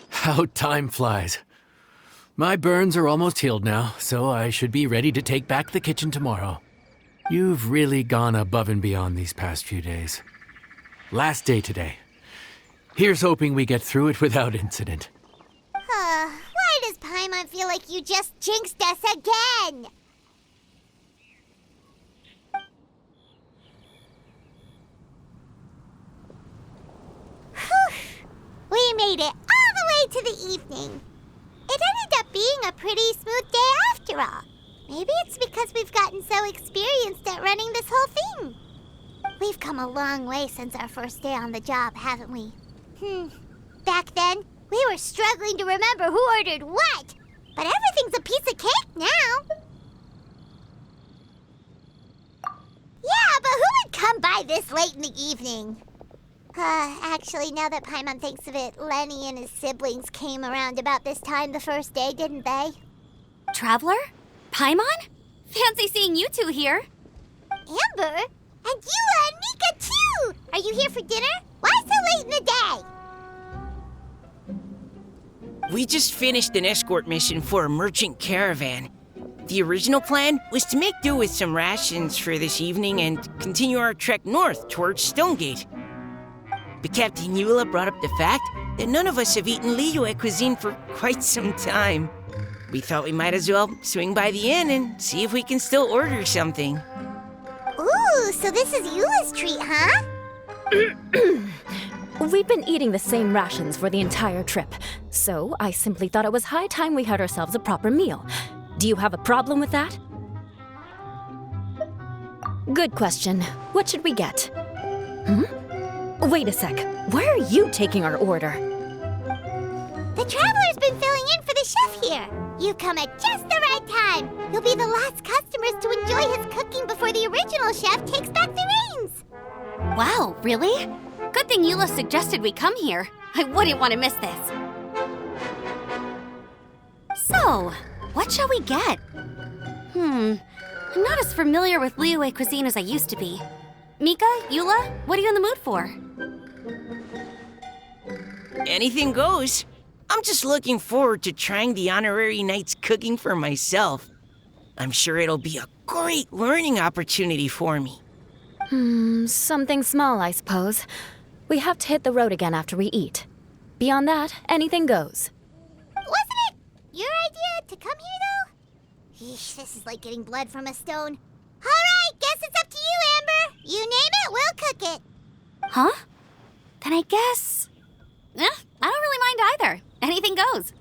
How time flies. My burns are almost healed now, so I should be ready to take back the kitchen tomorrow. You've really gone above and beyond these past few days. Last day today. Here's hoping we get through it without incident. Why does Paimon feel like you just jinxed us again? Whew. We made it all the way to the evening. It ended up being a pretty smooth day after all. Maybe it's because we've gotten so experienced at running this whole thing. We've come a long way since our first day on the job, haven't we? Back then, we were struggling to remember who ordered what. But everything's a piece of cake now. Yeah, but who would come by this late in the evening? Actually, now that Paimon thinks of it, Lenny and his siblings came around about this time the first day, didn't they? Traveler? Paimon? Fancy seeing you two here. Amber? And Eula and Mika, too! Are you here for dinner? Why so late in the day? We just finished an escort mission for a merchant caravan. The original plan was to make do with some rations for this evening and continue our trek north towards Stonegate. But Captain Eula brought up the fact that none of us have eaten Liyue cuisine for quite some time. We thought we might as well swing by the inn and see if we can still order something. Ooh, so this is Eula's treat, huh? We've been eating the same rations for the entire trip, so I simply thought it was high time we had ourselves a proper meal. Do you have a problem with that? Good question. What should we get? Wait a sec. Where are you taking our order? The Traveler's been filling in for the chef here. You've come at just the right time. You'll be the last customers to enjoy his cooking before the original chef takes back the reins. Wow, really? Good thing Eula suggested we come here. I wouldn't want to miss this. So, what shall we get? I'm not as familiar with Liyue cuisine as I used to be. Mika, Eula, what are you in the mood for? Anything goes. I'm just looking forward to trying the honorary knight's cooking for myself. I'm sure it'll be a great learning opportunity for me. Something small, I suppose. We have to hit the road again after we eat. Beyond that, anything goes. Wasn't it your idea to come here, though? Eesh, this is like getting blood from a stone. All right, guess it's up to you, Amber. You name it, we'll cook it. Huh? Then I guess... I don't really mind either. Anything goes.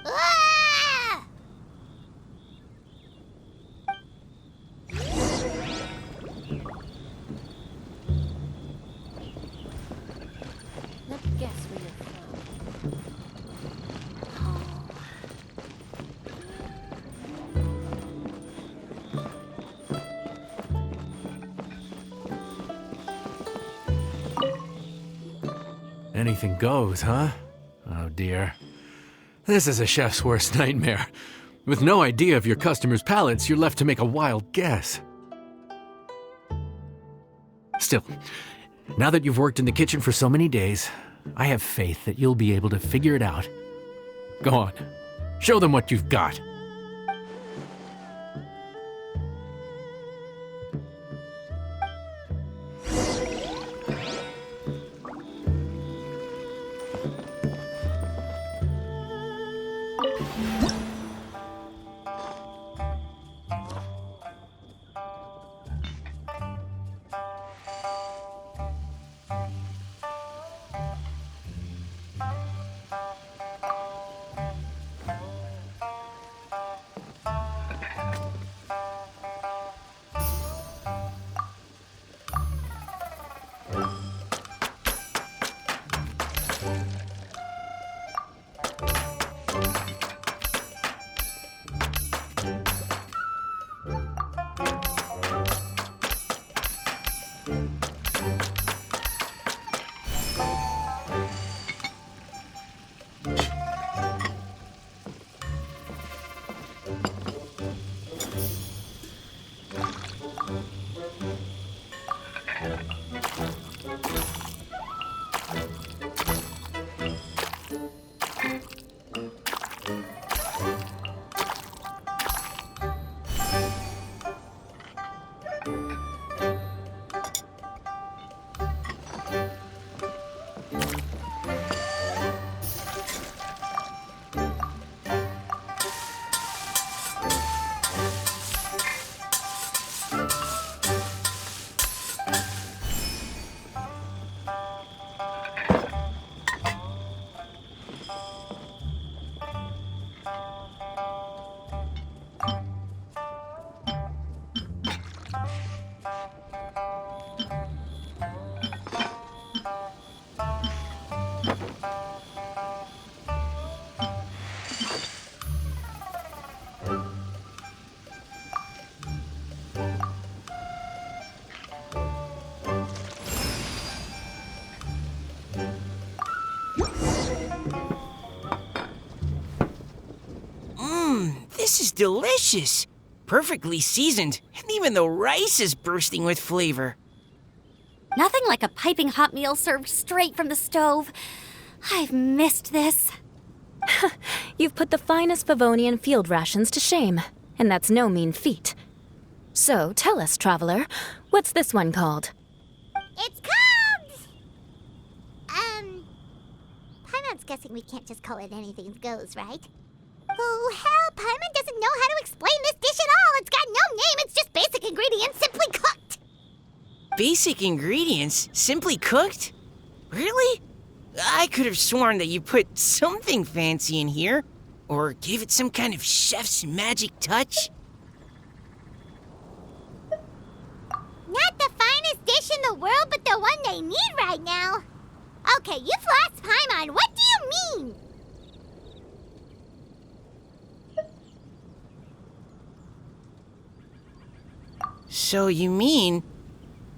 Ah! Let's guess where you're from. Anything goes, huh? Oh dear. This is a chef's worst nightmare. With no idea of your customers' palates, you're left to make a wild guess. Still, now that you've worked in the kitchen for so many days, I have faith that you'll be able to figure it out. Go on, show them what you've got. This is delicious. Perfectly seasoned, and even the rice is bursting with flavor. Nothing like a piping hot meal served straight from the stove. I've missed this. You've put the finest Favonian field rations to shame, and that's no mean feat. So tell us, traveler, what's this one called? It's called... Paimon's guessing we can't just call it anything goes, right? Oh, hell, Paimon doesn't know how to explain this dish at all. It's got no name, it's just basic ingredients simply cooked. Basic ingredients? Simply cooked? Really? I could have sworn that you put something fancy in here, or gave it some kind of chef's magic touch. Not the finest dish in the world, but the one they need right now. Okay, you've lost Paimon. What do you mean? So you mean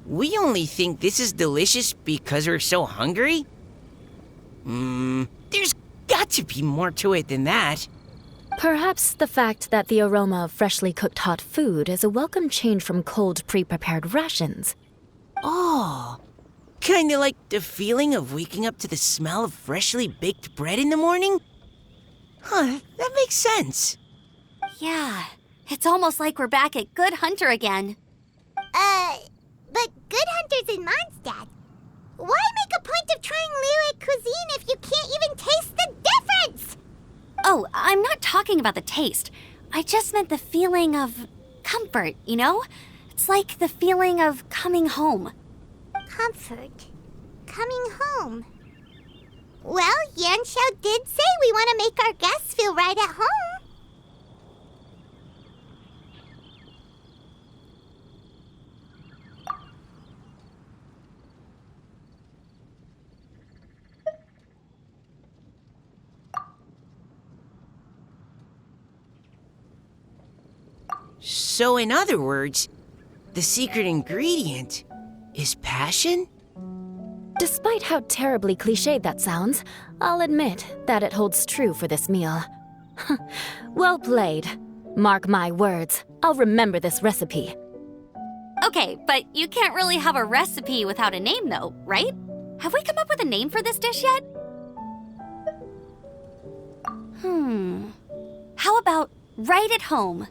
we only think this is delicious because we're so hungry? There's got to be more to it than that. Perhaps the fact that the aroma of freshly cooked hot food is a welcome change from cold, pre-prepared rations. Oh, kinda like the feeling of waking up to the smell of freshly baked bread in the morning? Huh, that makes sense. Yeah, it's almost like we're back at Good Hunter again. But Good Hunter's in Mondstadt. Why make a point of trying Liyue cuisine if you can't even taste the difference? Oh, I'm not talking about the taste. I just meant the feeling of comfort, you know? It's like the feeling of coming home. Comfort. Coming home. Well, Yanxiao did say we want to make our guests feel right at home. So in other words, the secret ingredient is passion? Despite how terribly cliched that sounds, I'll admit that it holds true for this meal. Well played. Mark my words, I'll remember this recipe. Okay, but you can't really have a recipe without a name, though, right? Have we come up with a name for this dish yet? How about right at home?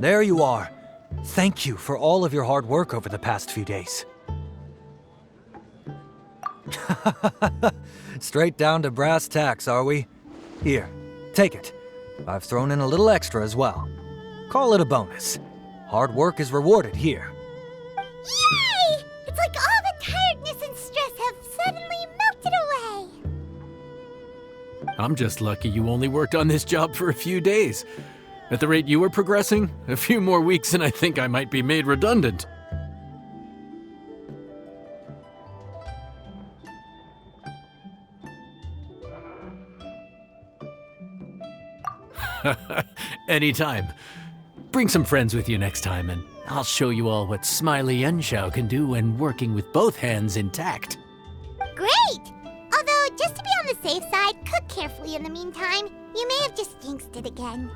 There you are. Thank you for all of your hard work over the past few days. Straight down to brass tacks, are we? Here, take it. I've thrown in a little extra as well. Call it a bonus. Hard work is rewarded here. Yay! It's like all the tiredness and stress have suddenly melted away. I'm just lucky you only worked on this job for a few days. At the rate you were progressing, a few more weeks and I think I might be made redundant. Anytime. Bring some friends with you next time, and I'll show you all what Smiley Yenshao can do when working with both hands intact. Great! Although, just to be on the safe side, cook carefully in the meantime. You may have just jinxed it again.